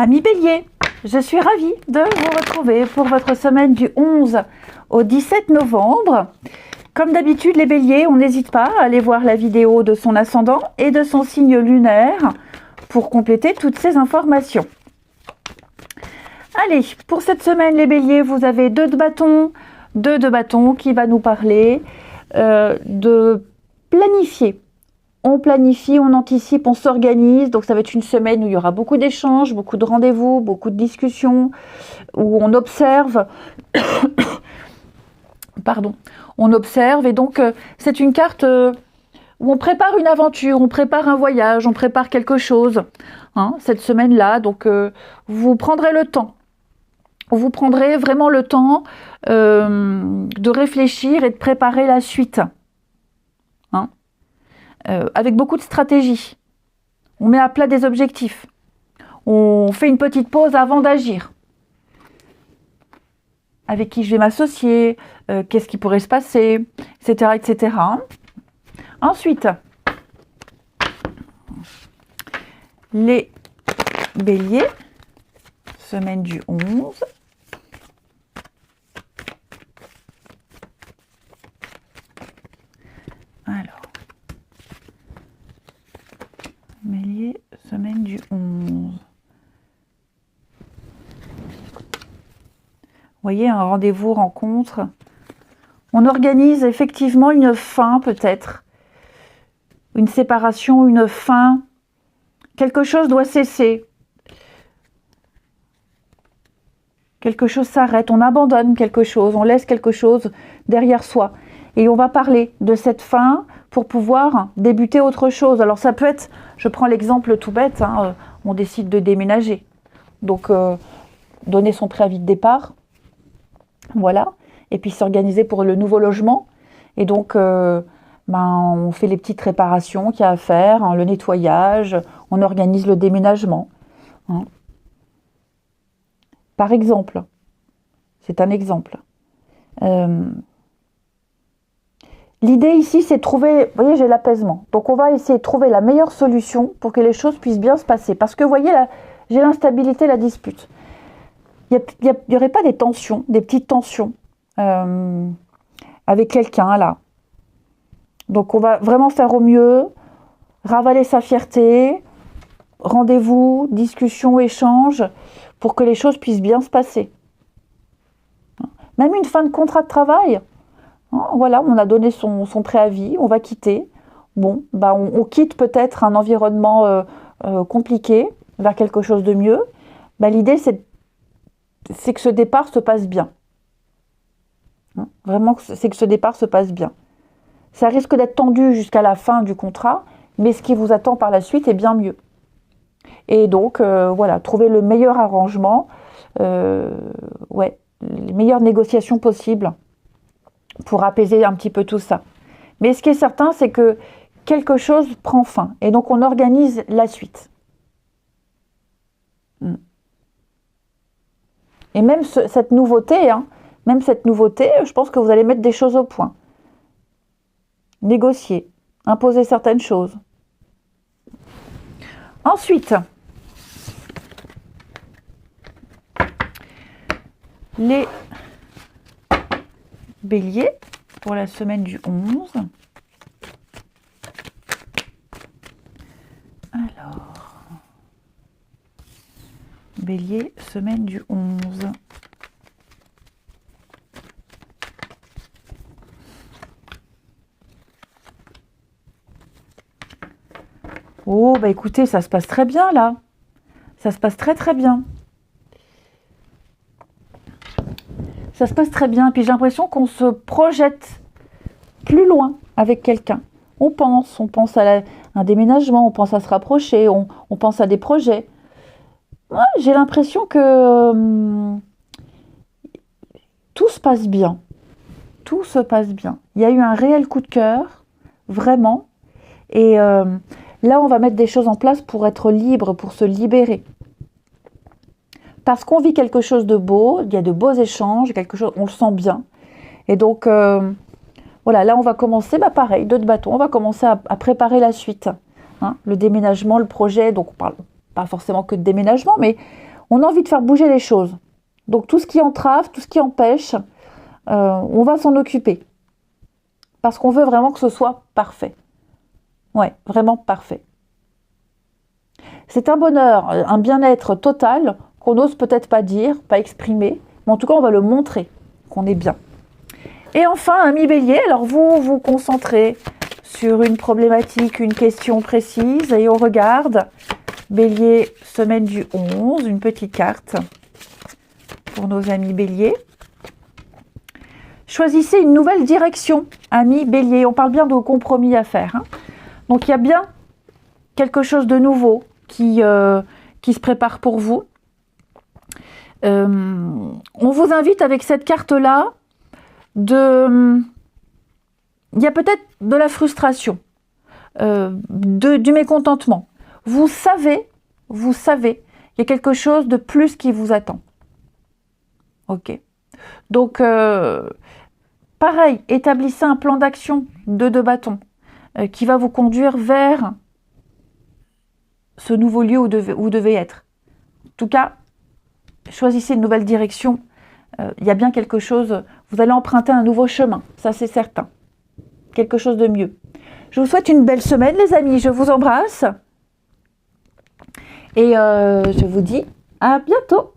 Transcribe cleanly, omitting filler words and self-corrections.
Amis Bélier, je suis ravie de vous retrouver pour votre semaine du 11 au 17 novembre. Comme d'habitude, les Béliers, on n'hésite pas à aller voir la vidéo de son ascendant et de son signe lunaire pour compléter toutes ces informations. Allez, pour cette semaine, les Béliers, vous avez deux de bâtons qui va nous parler de planifier. On planifie, on anticipe, on s'organise. Donc ça va être une semaine où il y aura beaucoup d'échanges, beaucoup de rendez-vous, beaucoup de discussions, où on observe. Pardon. On observe et donc c'est une carte où on prépare une aventure, on prépare un voyage, on prépare quelque chose. Hein, cette semaine-là, donc vous prendrez le temps. Vous prendrez vraiment le temps de réfléchir et de préparer la suite. Hein, avec beaucoup de stratégie. On met à plat des objectifs. On fait une petite pause avant d'agir. Avec qui je vais m'associer, qu'est-ce qui pourrait se passer, etc., etc. Ensuite, les Béliers, semaine du 11. Alors, Bélier, semaine du 11. Vous voyez, un rendez-vous, rencontre. On organise effectivement une fin peut-être. Une séparation, une fin. Quelque chose doit cesser. Quelque chose s'arrête. On abandonne quelque chose. On laisse quelque chose derrière soi. Et on va parler de cette fin pour pouvoir débuter autre chose. Alors ça peut être, je prends l'exemple tout bête, hein, on décide de déménager. Donc donner son préavis de départ. Voilà, et puis s'organiser pour le nouveau logement. Et donc, on fait les petites réparations qu'il y a à faire, hein, le nettoyage, on organise le déménagement. Hein. Par exemple, c'est un exemple. L'idée ici, c'est de trouver, vous voyez, j'ai l'apaisement. Donc, on va essayer de trouver la meilleure solution pour que les choses puissent bien se passer. Parce que, vous voyez, là, j'ai l'instabilité, la dispute. Il n'y aurait pas des tensions, des petites tensions avec quelqu'un là. Donc on va vraiment faire au mieux, ravaler sa fierté, rendez-vous, discussion, échange, pour que les choses puissent bien se passer. Même une fin de contrat de travail, hein, voilà, on a donné son préavis, on va quitter. Bon, on quitte peut-être un environnement compliqué vers quelque chose de mieux. L'idée c'est que ce départ se passe bien. Vraiment, c'est que ce départ se passe bien. Ça risque d'être tendu jusqu'à la fin du contrat, mais ce qui vous attend par la suite est bien mieux. Et donc, voilà, trouver le meilleur arrangement, les meilleures négociations possibles pour apaiser un petit peu tout ça. Mais ce qui est certain, c'est que quelque chose prend fin. Et donc, on organise la suite. Et même cette nouveauté, je pense que vous allez mettre des choses au point. Négocier, imposer certaines choses. Ensuite, les Béliers pour la semaine du 11. Alors, Bélier, semaine du 11. Oh, écoutez, ça se passe très bien là. Ça se passe très très bien. Ça se passe très bien. Puis j'ai l'impression qu'on se projette plus loin avec quelqu'un. On pense à un déménagement, on pense à se rapprocher, on pense à des projets. Ouais, j'ai l'impression que tout se passe bien. Tout se passe bien. Il y a eu un réel coup de cœur, vraiment. Et là, on va mettre des choses en place pour être libre, pour se libérer. Parce qu'on vit quelque chose de beau, il y a de beaux échanges, on le sent bien. Et donc, voilà, là, on va commencer, pareil, deux de bâton, on va commencer à préparer la suite. Hein, le déménagement, le projet, donc on parle pas forcément que de déménagement, mais On a envie de faire bouger les choses. Donc tout ce qui entrave, tout ce qui empêche, on va s'en occuper. Parce qu'on veut vraiment que ce soit parfait. Ouais, vraiment parfait. C'est un bonheur, un bien-être total qu'on n'ose peut-être pas dire, pas exprimer, mais en tout cas on va le montrer qu'on est bien. Et enfin, ami Bélier, alors vous vous concentrez sur une problématique, une question précise et on regarde. Bélier, semaine du 11, une petite carte pour nos amis Bélier. Choisissez une nouvelle direction, ami Bélier. On parle bien de compromis à faire. Hein. Donc il y a bien quelque chose de nouveau qui se prépare pour vous. On vous invite avec cette carte-là il y a peut-être de la frustration, du mécontentement. Vous savez, il y a quelque chose de plus qui vous attend. Ok. Donc, pareil, établissez un plan d'action de 2 bâtons qui va vous conduire vers ce nouveau lieu où vous devez être. En tout cas, choisissez une nouvelle direction. Il y a bien quelque chose, vous allez emprunter un nouveau chemin, ça c'est certain. Quelque chose de mieux. Je vous souhaite une belle semaine les amis, je vous embrasse. Et je vous dis à bientôt.